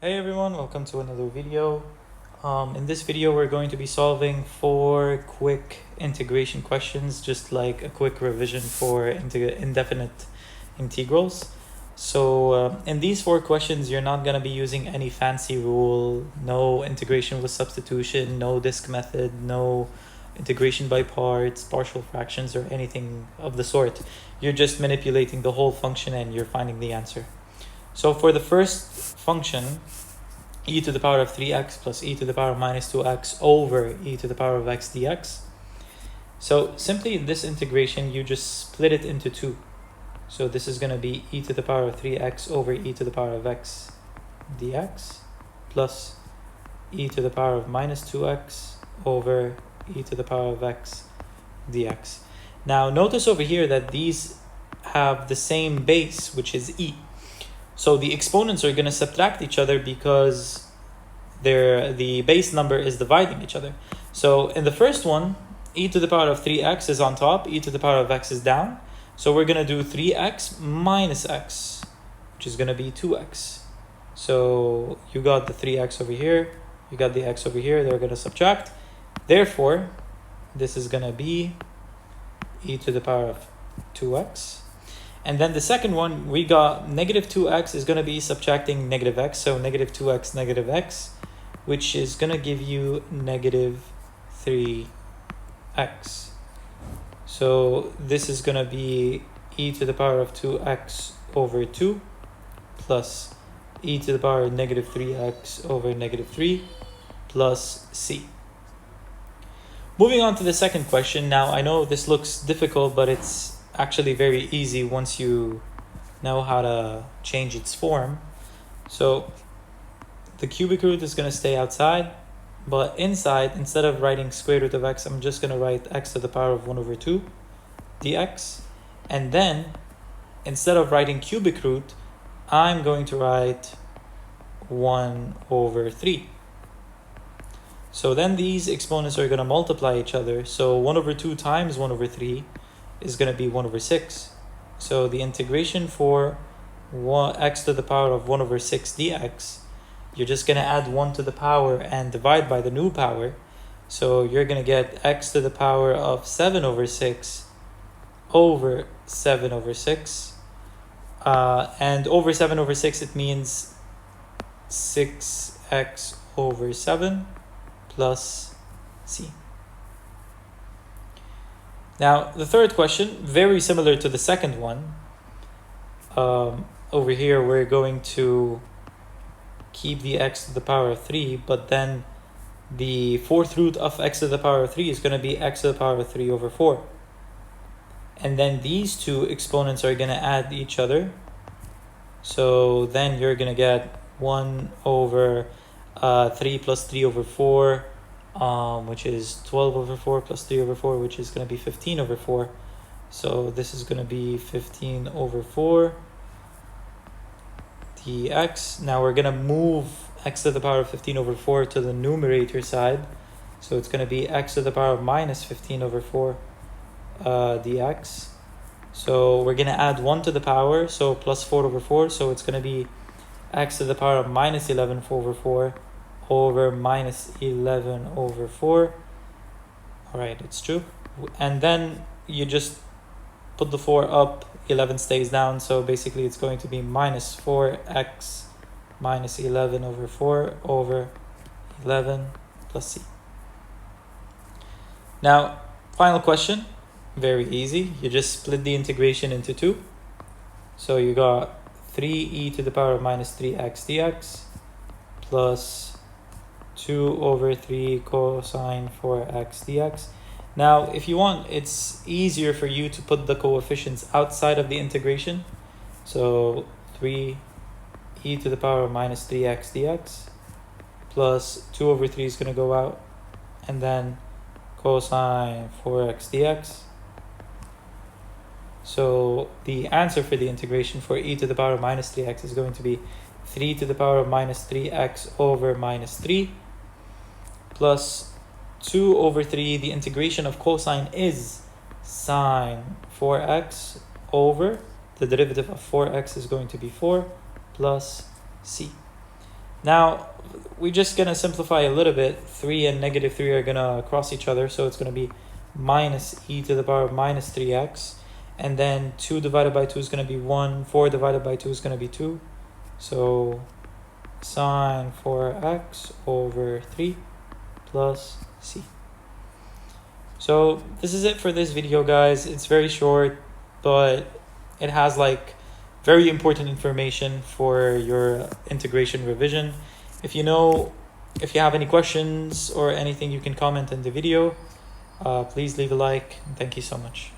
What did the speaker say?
Hey everyone, welcome to another video. In this video, we're going to be solving 4 quick integration questions, just like a quick revision for indefinite integrals. So in these 4 questions, you're not going to be using any fancy rule, no integration with substitution, no disk method, no integration by parts, partial fractions, or anything of the sort. You're just manipulating the whole function and you're finding the answer. So for the first function, e to the power of 3x plus e to the power of minus 2x over e to the power of x dx. So simply in this integration, you just split it into 2. So this is going to be e to the power of 3x over e to the power of x dx plus e to the power of minus 2x over e to the power of x dx. Now notice over here that these have the same base, which is e. So the exponents are going to subtract each other because the base number is dividing each other. So in the first one, e to the power of 3x is on top, e to the power of x is down. So we're going to do 3x minus x, which is going to be 2x. So you got the 3x over here, you got the x over here, they're going to subtract. Therefore, this is going to be e to the power of 2x. And then the second one, we got negative 2x is going to be subtracting negative x. So negative 2x, negative x, which is going to give you negative 3x. So this is going to be e to the power of 2x over 2 plus e to the power of negative 3x over negative 3 plus c. Moving on to the second question. Now, I know this looks difficult, but it's actually very easy once you know how to change its form. So the cubic root is going to stay outside, but inside, instead of writing square root of x, I'm just going to write x to the power of 1 over 2 dx. And then instead of writing cubic root, I'm going to write 1 over 3. So then these exponents are going to multiply each other. So 1 over 2 times 1 over 3 is going to be 1 over 6. So the integration for x to the power of 1 over 6 dx, you're just going to add 1 to the power and divide by the new power. So you're going to get x to the power of 7 over 6 over 7 over 6. And over 7 over 6, it means 6x over 7 plus c. Now, the third question, very similar to the second one. Over here, we're going to keep the x to the power of 3, but then the fourth root of x to the power of 3 is going to be x to the power of 3 over 4. And then these two exponents are going to add each other. So then you're going to get 1 over 3 plus 3 over 4. Which is 12 over 4 plus 3 over 4, which is going to be 15 over 4. So this is going to be 15 over 4 dx. Now we're going to move x to the power of 15 over 4 to the numerator side. So it's going to be x to the power of minus 15 over 4 dx. So we're going to add 1 to the power, so plus 4 over 4. So it's going to be x to the power of minus 11 over 4 over minus 11 over 4. All right, it's true. And then you just put the 4 up, 11 stays down. So basically it's going to be minus 4x minus 11 over 4 over 11 plus c. Now, final question, very easy. You just split the integration into 2. So you got 3e to the power of minus 3x dx plus 2 over 3 cosine 4x dx. Now, if you want, it's easier for you to put the coefficients outside of the integration. So 3e to the power of minus 3x dx plus 2 over 3 is going to go out, and then cosine 4x dx. So the answer for the integration for e to the power of minus 3x is going to be 3 to the power of minus 3x over minus 3 plus 2 over 3. The integration of cosine is sine 4x over the derivative of 4x is going to be 4 plus c. Now, we're just going to simplify a little bit. 3 and negative 3 are going to cross each other, so it's going to be minus e to the power of minus 3x. And then 2 divided by 2 is going to be 1. 4 divided by 2 is going to be 2. So sine 4x over 3 plus c. So this is it for this video, guys. It's very short, but it has like very important information for your integration revision. If you have any questions or anything, you can comment in the video. Please leave a like, and thank you so much.